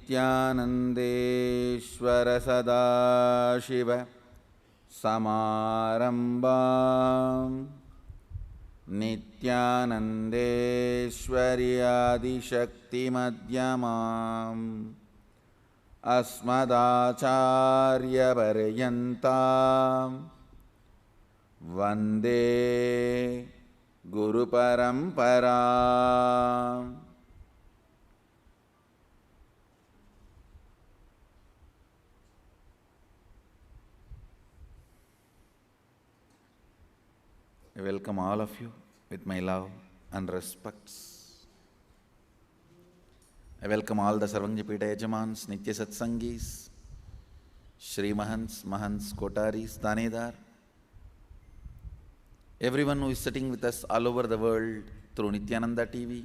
नित्यानन्देश्वर सदाशिव समारम्भां नित्यानन्देश्वरि आदिशक्तिमध्यमाम् अस्मदाचार्यपर्यन्तां वन्दे गुरुपरम्पराम्। I welcome all of you with my love and respects. I welcome all the Sarvangjapita Yajamans, Nitya Satsangis, Shri Mahants, Mahants, Kotaris, Danedar, everyone who is sitting with us all over the world through Nityananda TV,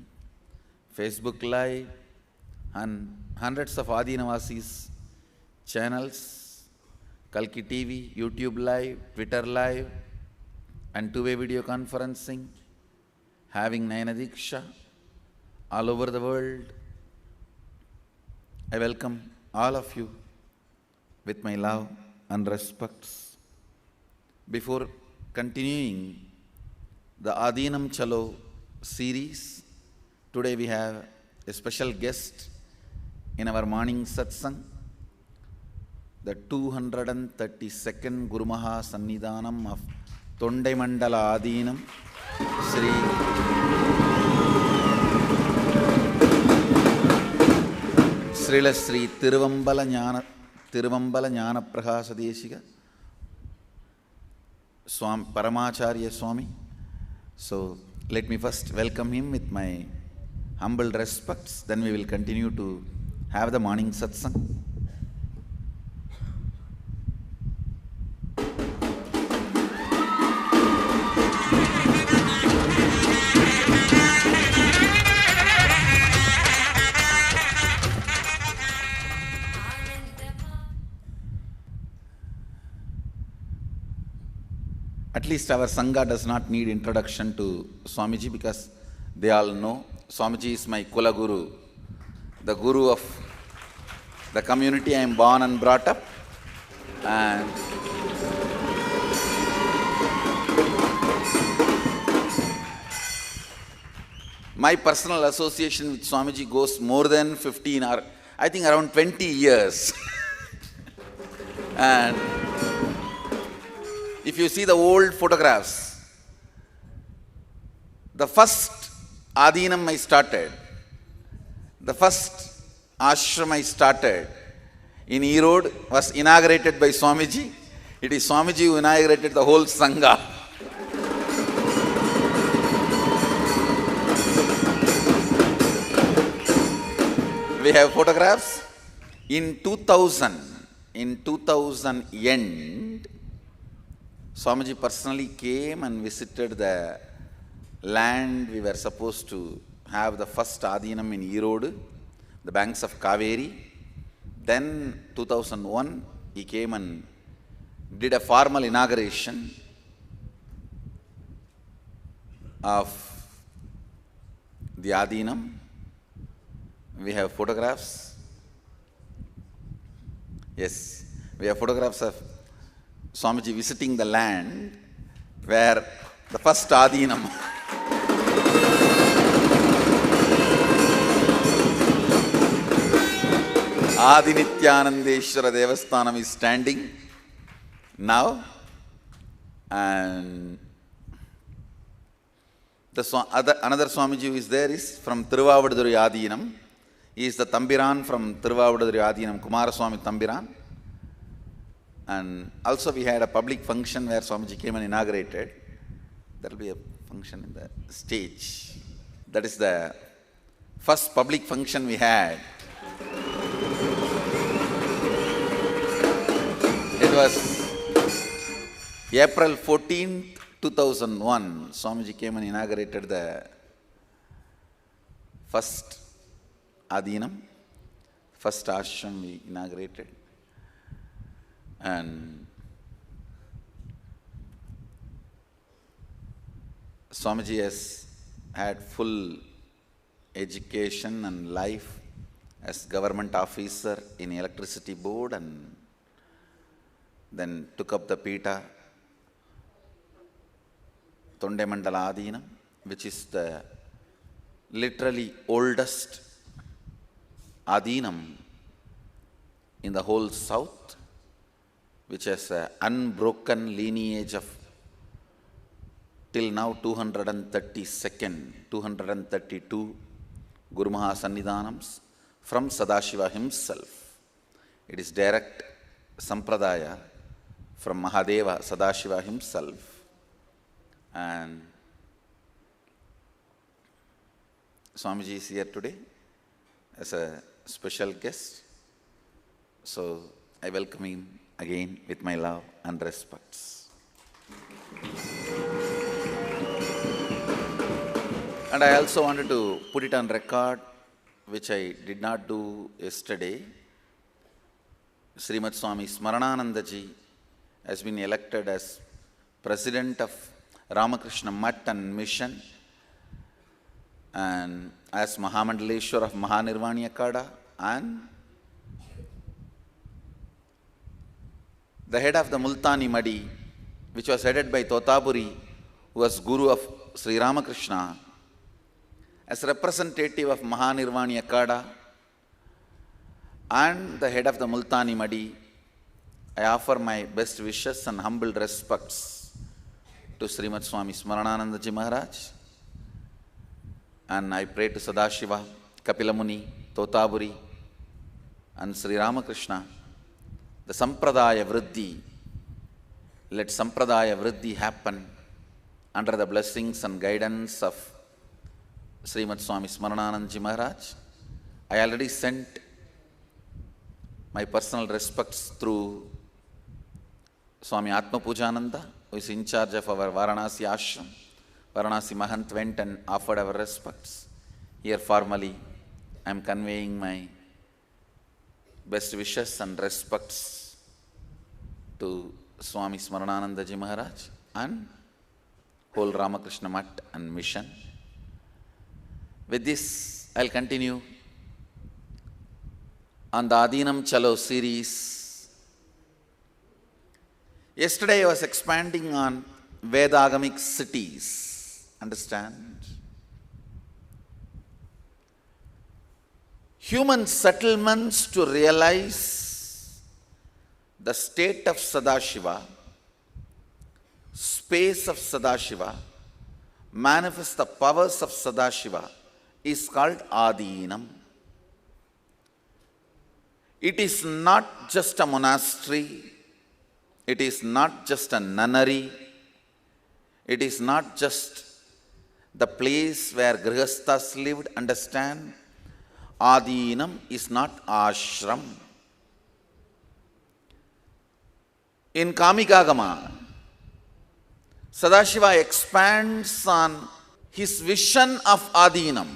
Facebook Live, and hundreds of Adinavasis channels, Kalki TV, YouTube Live, Twitter Live, and two-way video conferencing, having Nayana Diksha all over the world. I welcome all of you with my love and respects. Before continuing the Adinam Chalo series, today we have a special guest in our morning satsang, the 232nd Gurumaha Sannidhanam of Tondai Adinam, Srila Sri Tiruvambala Jnana Prahasa Deshika Paramacharya Swami. So let me first welcome him with my humble respects, then we will continue to have the morning satsang. At least our Sangha does not need introduction to Swamiji, because they all know Swamiji is my Kula Guru, the Guru of the community I am born and brought up. And my personal association with Swamiji goes more than 15 or I think around 20 years. And if you see the old photographs, the first Adinam I started, the first ashram I started in Erode was inaugurated by Swamiji. It is Swamiji who inaugurated the whole Sangha. We have photographs. In 2000 end, Swamiji personally came and visited the land we were supposed to have the first Adinam in Erode, the banks of Kaveri. Then 2001, he came and did a formal inauguration of the Adinam. We have photographs. Yes, we have photographs of Swamiji visiting the land where the first Adinam Adi Nityanandeshwara Devasthanam is standing now. And another Swamiji who is there is from Tiruvavaduduri Adinam. He is the Tambiran from Tiruvavaduduri Adinam, Kumaraswamy Tambiran. And also we had a public function where Swamiji came and inaugurated. There will be a function in the stage. That is the first public function we had. It was April 14th, 2001. Swamiji came and inaugurated the first Adinam, first ashram we inaugurated. And Swamiji has had full education and life as government officer in electricity board, and then took up the Pita Tondemandala Adinam, which is the literally oldest Adinam in the whole south, which has an unbroken lineage of till now 232 Guru Maha Sannidhanams from Sadashiva himself. It is direct Sampradaya from Mahadeva Sadashiva himself. And Swamiji is here today as a special guest. So I welcome him again with my love and respects. And I also wanted to put it on record, which I did not do yesterday. Srimad Swami Smarananandaji has been elected as President of Ramakrishna Math and Mission, and as Mahamandaleshwar of Mahanirvani Akada, and the head of the Multani Madi, which was headed by Totaburi, who was Guru of Sri Ramakrishna, as representative of Mahanirvani Akada, and the head of the Multani Madi, I offer my best wishes and humble respects to Srimad Swami Smarananandaji Maharaj, and I pray to Sadashiva, Kapilamuni, Totaburi, and Sri Ramakrishna, the Sampradaya Vriddhi. Let Sampradaya Vriddhi happen under the blessings and guidance of Srimad Swami Smarananandaji Maharaj. I already sent my personal respects through Swami Atma Pujananda, who is in charge of our Varanasi Ashram. Varanasi Mahant went and offered our respects. Here formally I am conveying my best wishes and respects to Swami Smarananandaji Maharaj and whole Ramakrishna Math and Mission. With this, I'll continue on the Adinam Chalo series. Yesterday I was expanding on Vedagamic cities. Understand? Human settlements to realize the state of Sadashiva, space of Sadashiva, manifest the powers of Sadashiva, is called Adinam. It is not just a monastery, it is not just a nunnery, it is not just the place where Grihasthas lived. Understand? Adinam is not ashram. In Kamikagama, Sadashiva expands on his vision of Adinam.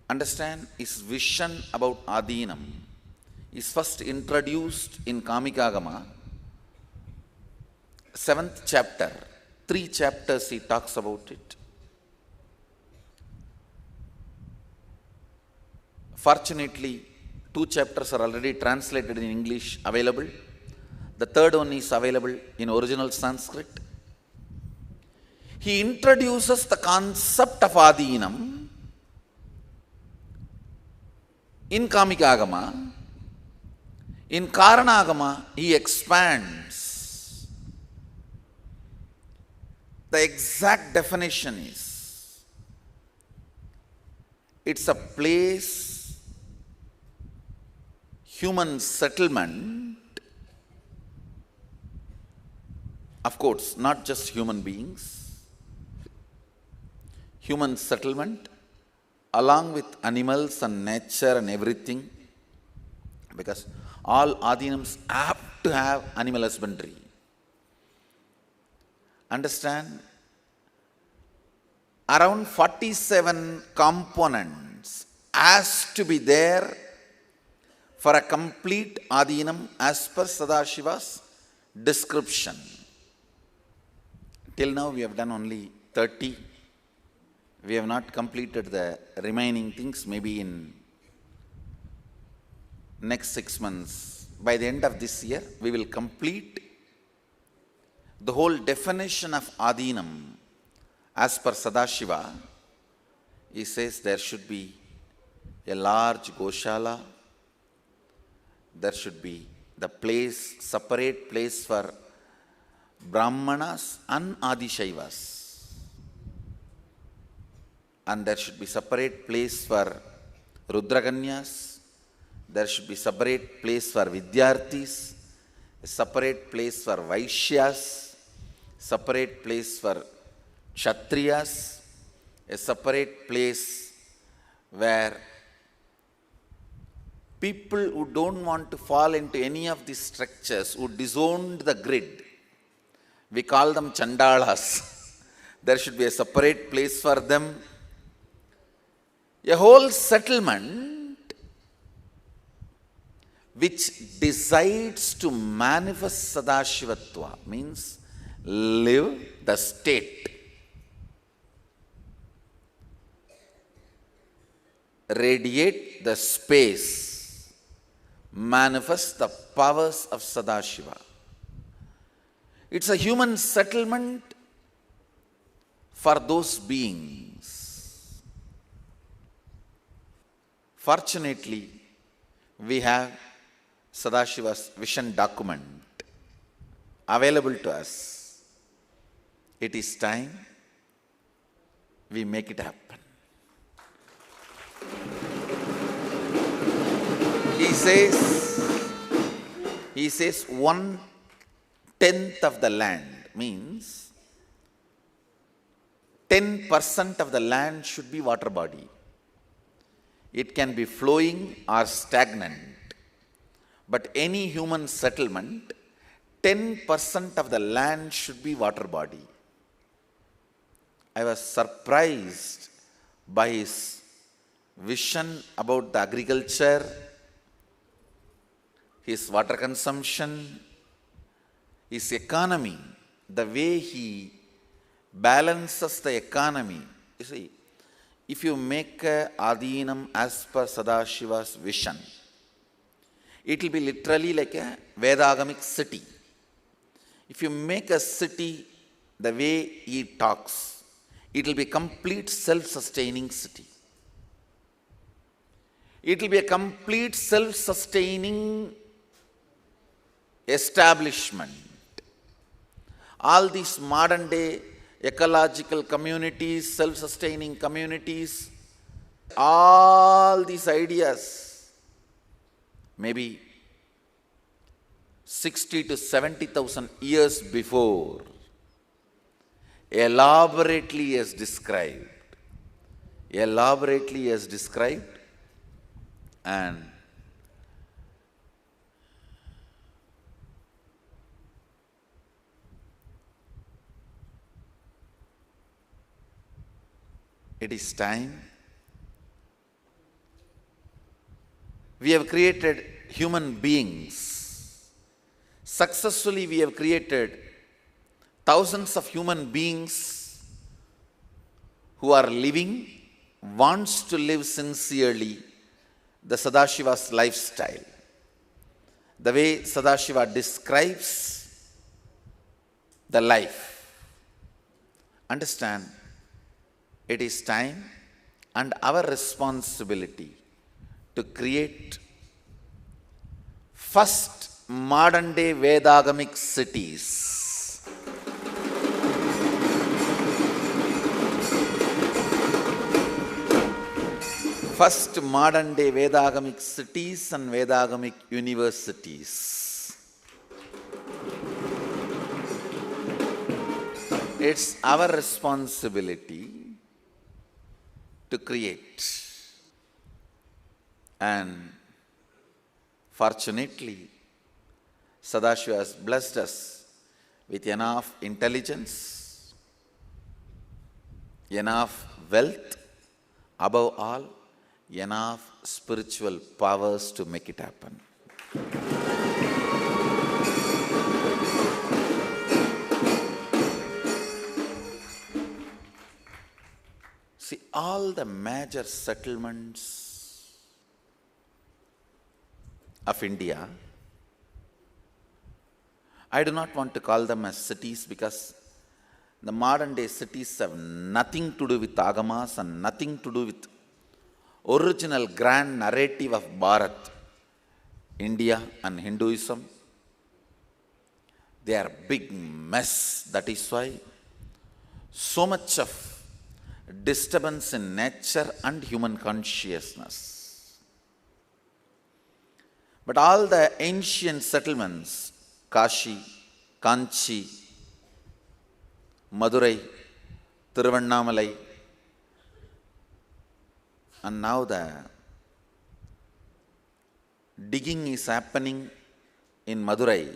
Understand? His vision about Adinam is first introduced in Kamikagama, 7th chapter. 3 chapters he talks about it. Fortunately, 2 chapters are already translated in English, available. The third one is available in original Sanskrit. He introduces the concept of Adinam in Kamikagama. In Karanagama, he expands. The exact definition is, it's a place, human settlement, of course, not just human beings, human settlement along with animals and nature and everything, because all Adinams have to have animal husbandry. Understand? Around 47 components has to be there for a complete Adinam as per Sadashiva's description. Till now we have done only 30. We have not completed the remaining things, maybe in next 6 months. By the end of this year, we will complete the whole definition of Adinam. As per Sadashiva, he says there should be a large Goshala, there should be the place, separate place for Brahmanas and Adishaivas, and there should be separate place for Rudraganyas, there should be separate place for Vidyarthis, a separate place for Vaishyas, separate place for Kshatriyas, a separate place where people who don't want to fall into any of these structures, who disowned the grid, we call them Chandalas. There should be a separate place for them. A whole settlement which decides to manifest Sadashivatva, means live the state, radiate the space, manifest the powers of Sadashiva. It's a human settlement for those beings. Fortunately, we have Sadashiva's vision document available to us. It is time we make it happen. He says 1/10 of the land, means 10% of the land should be water body. It can be flowing or stagnant. But any human settlement, 10% of the land should be water body. I was surprised by his vision about the agriculture, his water consumption, his economy, the way he balances the economy. You see, if you make a Adinam as per Sadashiva's vision, it will be literally like a Vedagamic city. If you make a city the way he talks, it will be a complete self-sustaining city. It will be a complete self-sustaining establishment. All these modern day ecological communities, self-sustaining communities, all these ideas, maybe 60 to 70,000 years before, elaborately as described, and it is time. We have created human beings. Successfully, we have created thousands of human beings who are living, wants to live sincerely the Sadashiva's lifestyle. The way Sadashiva describes the life. Understand, it is time and our responsibility to create first modern day Vedagamic cities. First modern day Vedagamic cities and Vedagamic universities. It's our responsibility to create. And fortunately, Sadashiva has blessed us with enough intelligence, enough wealth, above all, enough spiritual powers to make it happen. See, all the major settlements of India, I do not want to call them as cities because the modern day cities have nothing to do with agamas and nothing to do with original grand narrative of Bharat, India and Hinduism. They are big mess. That is why so much of disturbance in nature and human consciousness. But all the ancient settlements, Kashi, Kanchi, Madurai, Tiruvannamalai, and now the digging is happening in Madurai,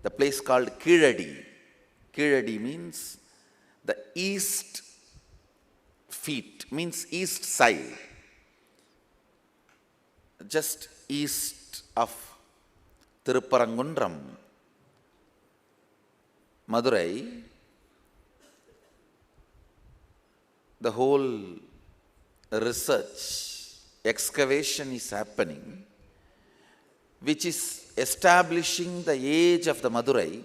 the place called Keezhadi. Keezhadi means the east feet, means east side, just east of Tirupparangundram. Madurai, the whole research, excavation is happening, which is establishing the age of the Madurai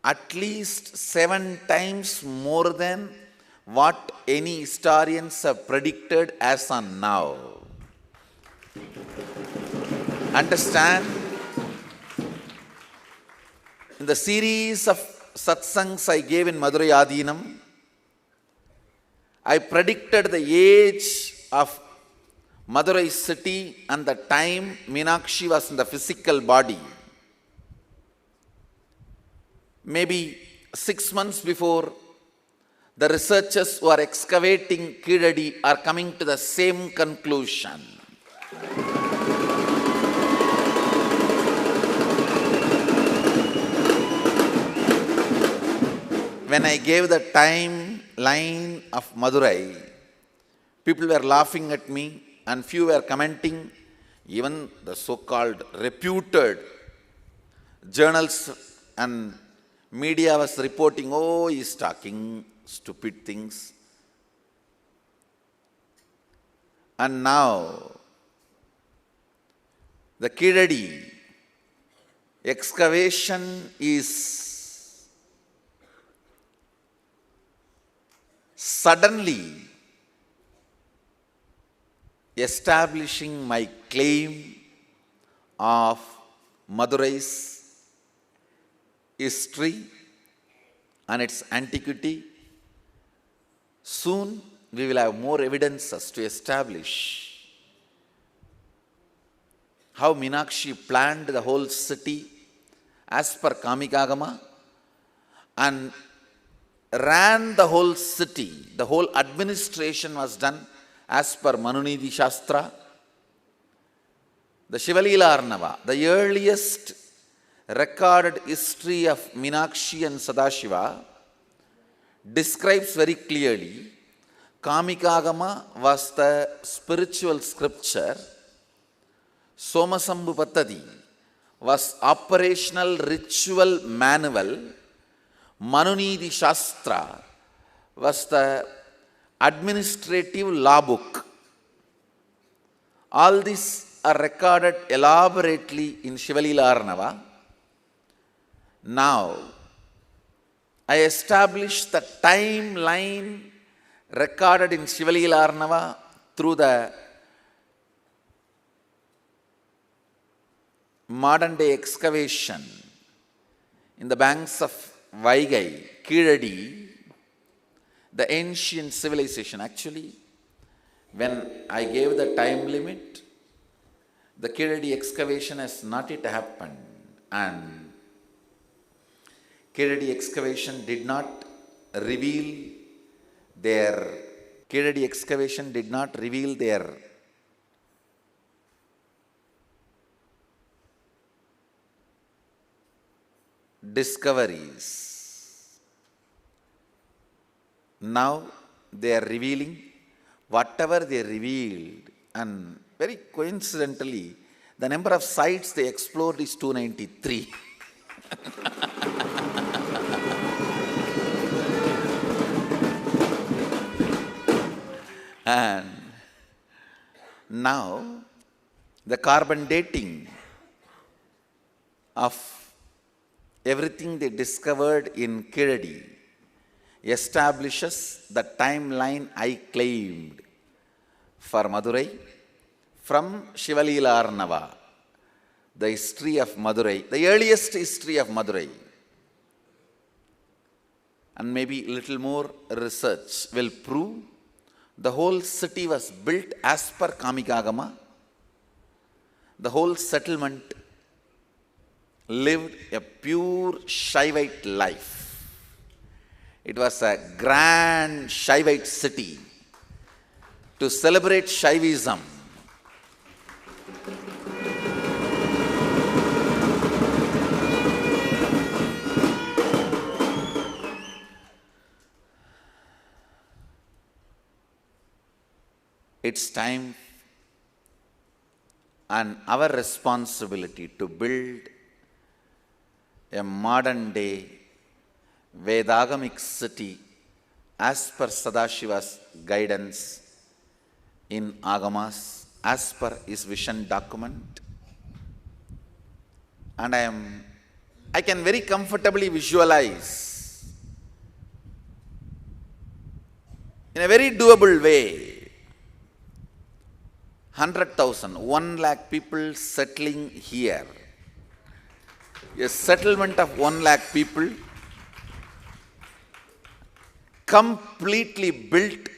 at least 7 times more than what any historians have predicted as on now. Understand? In the series of satsangs I gave in Madurai Adinam, I predicted the age of Madurai city and the time Meenakshi was in the physical body. Maybe 6 months before, the researchers who are excavating Keezhadi are coming to the same conclusion. When I gave the timeline of Madurai, people were laughing at me and few were commenting. Even the so-called reputed journals and media was reporting, oh, he's talking stupid things. And now, the Keezhadi excavation is suddenly establishing my claim of Madurai's history and its antiquity. Soon we will have more evidences to establish how Meenakshi planned the whole city as per Kamikagama and ran the whole city. The whole administration was done as per Manunidhi Shastra. The Shivalila Arnava, the earliest recorded history of Meenakshi and Sadashiva, describes very clearly Kamikagama was the spiritual scripture, Somasambhu Pattadi was operational ritual manual, Manunidhi Shastra was the administrative law book. All these are recorded elaborately in Shivalila Arnava. Now, I established the timeline recorded in Shivalila Arnava through the modern day excavation in the banks of Vaigai, Keezhadi, the ancient civilization. Actually, when I gave the time limit, the Keezhadi excavation has not yet happened, and Keezhadi excavation did not reveal their discoveries. Now they are revealing whatever they revealed, and very coincidentally, the number of sites they explored is 293. And now the carbon dating of everything they discovered in Kiradi establishes the timeline I claimed for Madurai from Shivalila Arnava, the history of Madurai, the earliest history of Madurai. And maybe a little more research will prove the whole city was built as per Kamikagama. The whole settlement lived a pure Shaivite life. It was a grand Shaivite city to celebrate Shaivism. It's time and our responsibility to build a modern day Vedagamic city as per Sadashiva's guidance in Agamas, as per his vision document. And I can very comfortably visualize in a very doable way 100,000, 1 lakh people settling here. A settlement of 1 lakh people completely built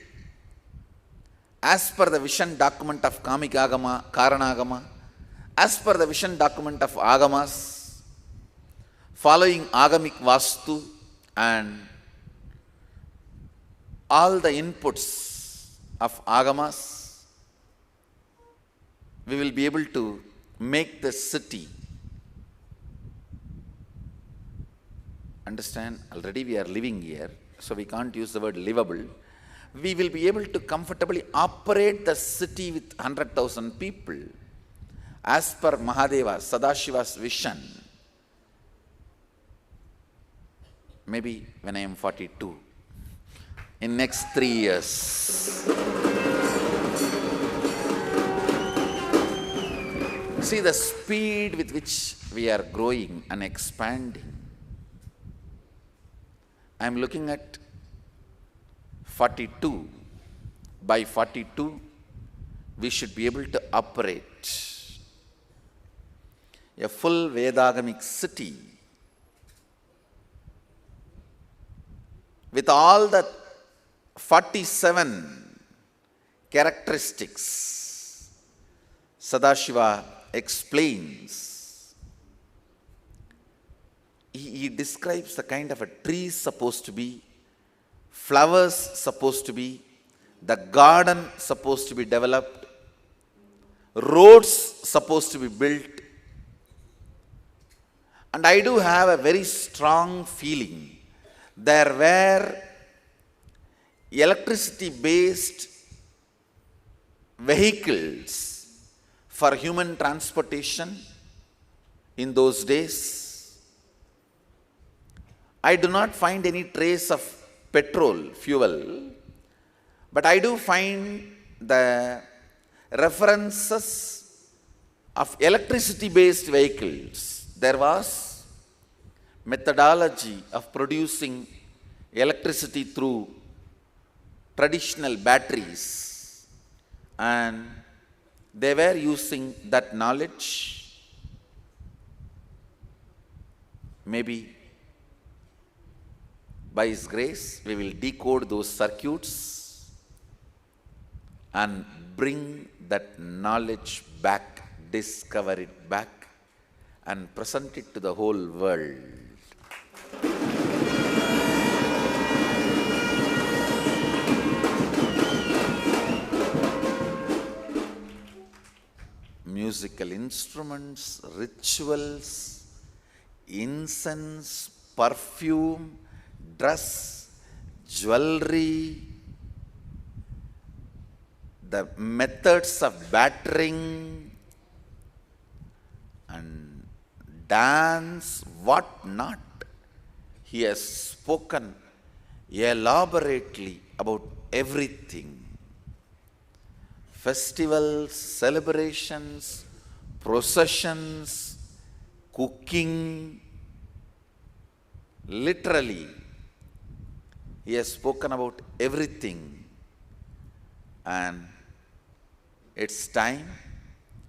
as per the vision document of Kamikagama, Karanagama, as per the vision document of Agamas, following Agamic Vastu and all the inputs of Agamas. We will be able to make the city. Understand, already we are living here, so we can't use the word livable. We will be able to comfortably operate the city with 100,000 people as per Mahadeva, Sadashiva's vision. Maybe when I am 42, in next 3 years. See the speed with which we are growing and expanding. I am looking at 42. By 42, we should be able to operate a full Vedagamic city with all the 47 characteristics Sadashiva explains. He describes the kind of a tree supposed to be, flowers supposed to be, the garden supposed to be developed, roads supposed to be built. And I do have a very strong feeling there were electricity-based vehicles for human transportation in those days. I do not find any trace of petrol fuel, but I do find the references of electricity-based vehicles. There was methodology of producing electricity through traditional batteries, and they were using that knowledge. Maybe by His grace, we will decode those circuits and bring that knowledge back, discover it back, and present it to the whole world. Musical instruments, rituals, incense, perfume, dress, jewelry, the methods of battering and dance, what not. He has spoken elaborately about everything. festivals, celebrations, processions, cooking. Literally, he has spoken about everything. And it's time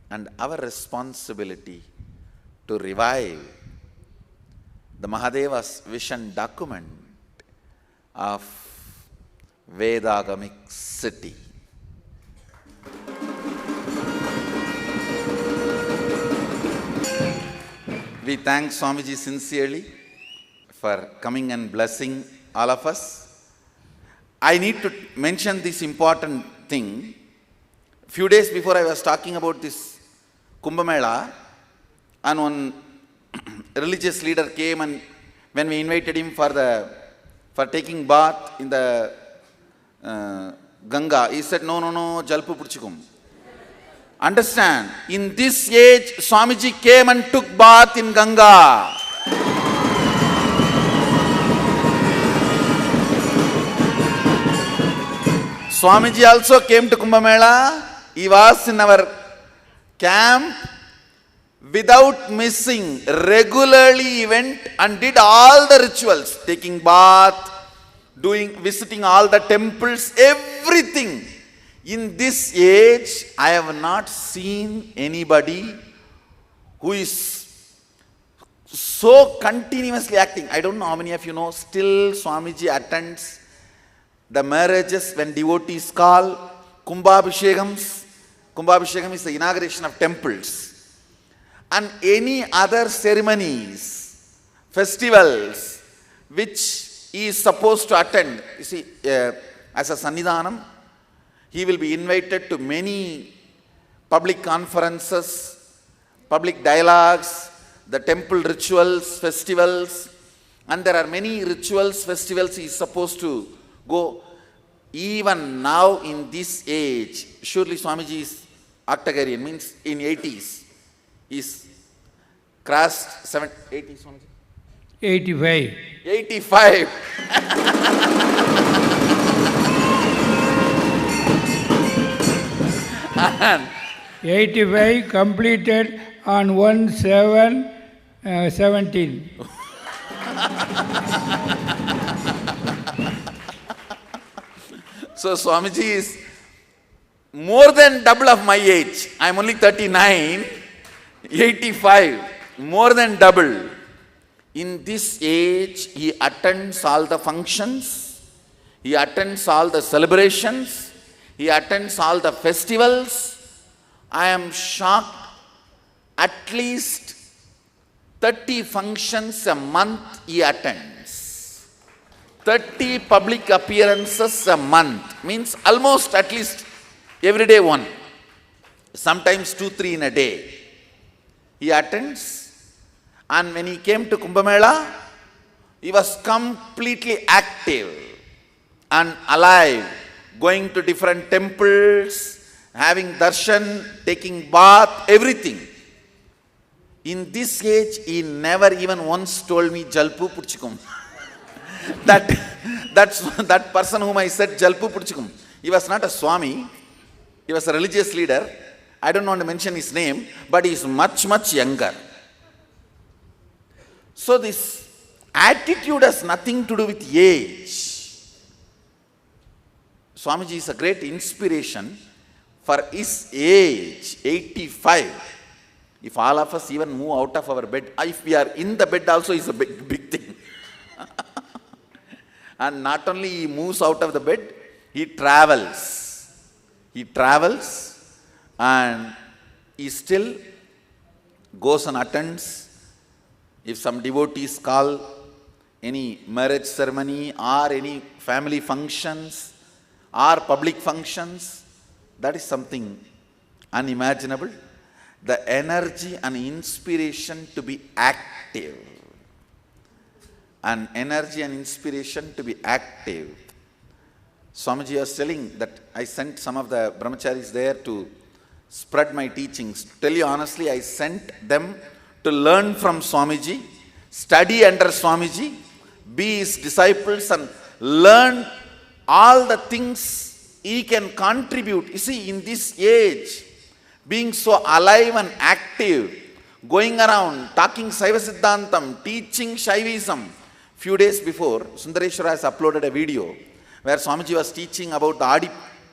and our responsibility to revive the Mahadeva's vision document of Vedagamic city. We thank Swamiji sincerely for coming and blessing all of us. I need to mention this important thing. Few days before I was talking about this Kumbh Mela, and one religious leader came, and when we invited him for taking bath in the Ganga, he said, no, jalpu pudichukum. Understand, in this age, Swamiji came and took bath in Ganga. Swamiji also came to Kumbh Mela. He was in our camp without missing. Regularly he went and did all the rituals, taking bath, visiting all the temples, everything. In this age, I have not seen anybody who is so continuously acting. I don't know how many of you know, still Swamiji attends the marriages when devotees call, Kumbhabhishekams. Kumbhabhishekam is the inauguration of temples. And any other ceremonies, festivals, which he is supposed to attend. You see, as a Sannidhanam, he will be invited to many public conferences, public dialogues, the temple rituals, festivals, and there are many rituals, festivals he is supposed to go. Even now in this age, surely Swamiji is octogenarian, means in 80s, is crossed 80s, Swamiji? 85. 85. And 85 completed on 1/7/17. So Swamiji is more than double of my age. I am only 39, 85, more than double. In this age, he attends all the functions, he attends all the celebrations, he attends all the festivals. I am shocked. At least 30 functions a month he attends. 30 public appearances a month. Means almost at least every day one. Sometimes 2-3 in a day. He attends. And when he came to Kumbh Mela, he was completely active and alive, going to different temples, having darshan, taking bath, everything. In this age, he never even once told me, Jalpu Pudichukum. That person whom I said, Jalpu Pudichukum, he was not a Swami, he was a religious leader. I don't want to mention his name, but he is much, much younger. So this attitude has nothing to do with age. Swamiji is a great inspiration for his age, 85. If all of us even move out of our bed, if we are in the bed also is a big thing. And not only he moves out of the bed, he travels. He travels and he still goes and attends. If some devotees call any marriage ceremony or any family functions or public functions, that is something unimaginable. The energy and inspiration to be active. And energy and inspiration to be active. Swamiji was telling that I sent some of the brahmacharis there to spread my teachings. To tell you honestly, I sent them to learn from Swamiji, study under Swamiji, be his disciples and learn all the things he can contribute. You see, in this age, being so alive and active, going around, talking Saiva Siddhantam, teaching Shaivism. Few days before, Sundareshwara has uploaded a video where Swamiji was teaching about the Adi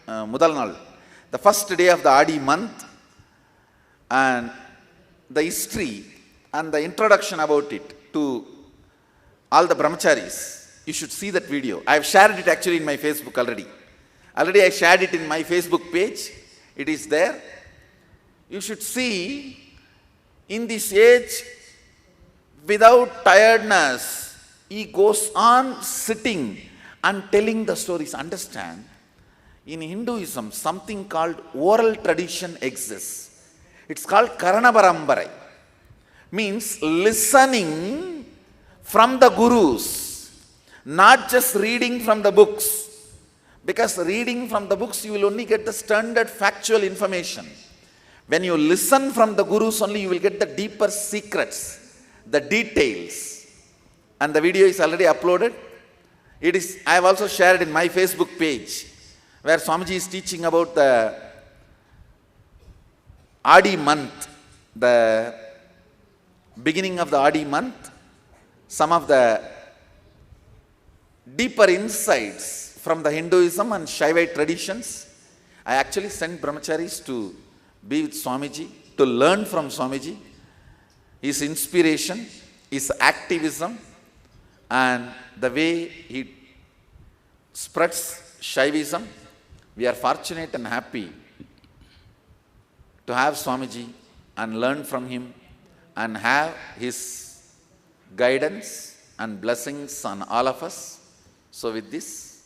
Mudal Nal, the first day of the Adi month, and the history and the introduction about it to all the brahmacharis. You should see that video. I have shared it actually in my Facebook already. Already I shared it in my Facebook page. It is there. You should see, in this age, without tiredness, he goes on sitting and telling the stories. Understand, in Hinduism, something called oral tradition exists. It's called Karana Parambarai. Means listening from the gurus, not just reading from the books. Because reading from the books, you will only get the standard factual information. When you listen from the gurus only, you will get the deeper secrets, the details. And the video is already uploaded. I have also shared in my Facebook page, where Swamiji is teaching about the Adi month, the beginning of the Adi month, some of the deeper insights from the Hinduism and Shaivite traditions. I actually sent brahmacharis to be with Swamiji, to learn from Swamiji, his inspiration, his activism, and the way he spreads Shaivism. We are fortunate and happy to have Swamiji and learn from him and have his guidance and blessings on all of us. So with this,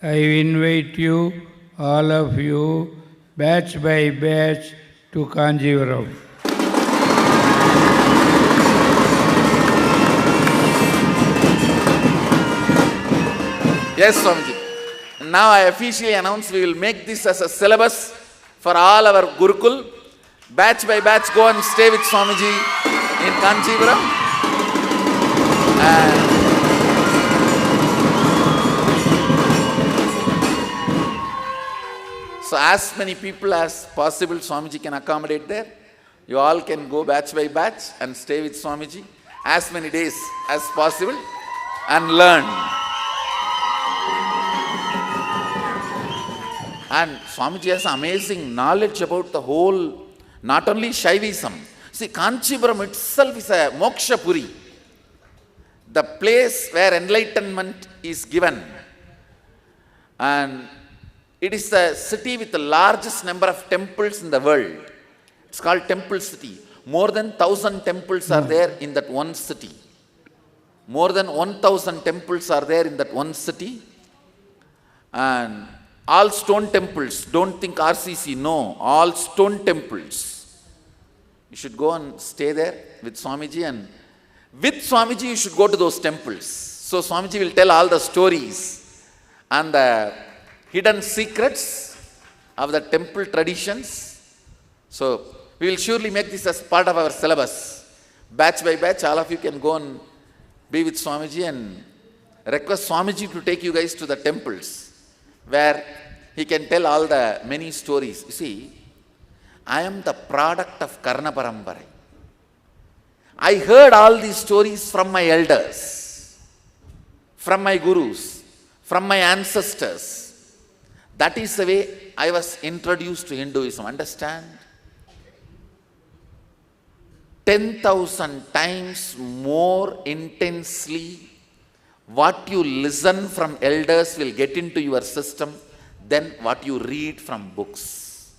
I invite you, all of you, batch by batch, to Kanjivaram. Yes, Swamiji. Now I officially announce we will make this as a syllabus for all our Gurukul. Batch by batch, go and stay with Swamiji in Kanchipuram. So as many people as possible Swamiji can accommodate there. You all can go batch by batch and stay with Swamiji as many days as possible and learn. And Swamiji has amazing knowledge about the whole, not only Shaivism. See, Kanchipuram itself is a moksha puri, the place where enlightenment is given. And it is the city with the largest number of temples in the world. It's called Temple City. More than 1,000 temples are there in that one city. More than 1,000 temples are there in that one city. And all stone temples. Don't think RCC, no. All stone temples. You should go and stay there with Swamiji, and with Swamiji you should go to those temples. So Swamiji will tell all the stories and the hidden secrets of the temple traditions. So we will surely make this as part of our syllabus. Batch by batch, all of you can go and be with Swamiji and request Swamiji to take you guys to the temples where he can tell all the many stories. You see, I am the product of Karna Parambarai. I heard all these stories from my elders, from my gurus, from my ancestors. That is the way I was introduced to Hinduism. Understand? 10,000 times more intensely what you listen from elders will get into your system than what you read from books.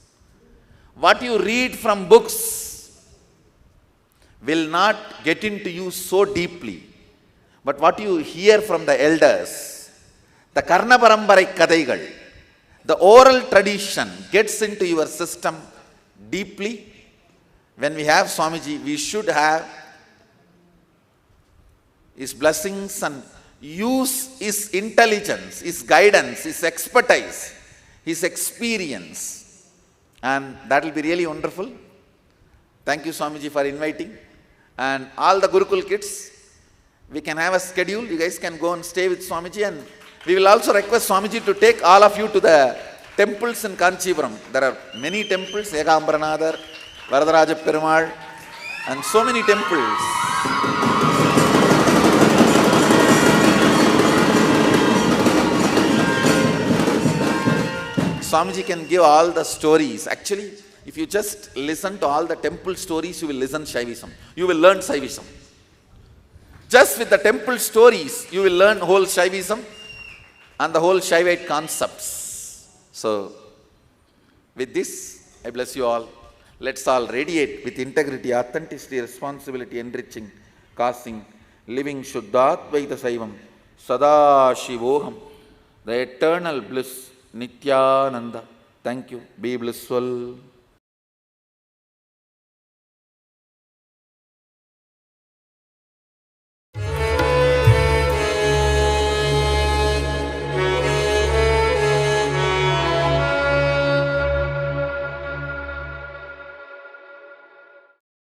What you read from books will not get into you so deeply. But what you hear from the elders, the Karna Parambarai Kadaigal, the oral tradition gets into your system deeply. When we have Swamiji, we should have his blessings and use his intelligence, his guidance, his expertise, his experience. And that will be really wonderful. Thank you, Swamiji, for inviting. And all the Gurukul kids, we can have a schedule. You guys can go and stay with Swamiji and We will also request Swamiji to take all of you to the temples in Kanchipuram. There are many temples, Ekambranadar, Varadaraja Perumal, and so many temples. Swamiji can give all the stories. Actually, if you just listen to all the temple stories, you will listen Shaivism. You will learn Shaivism. Just with the temple stories, you will learn whole Shaivism and the whole Shaivite concepts. So, with this, I bless you all. Let's all radiate with integrity, authenticity, responsibility, enriching, causing, living Shuddhadvaita Saivam, Sada Shivoham, the eternal bliss, Nityananda. Thank you. Be blissful.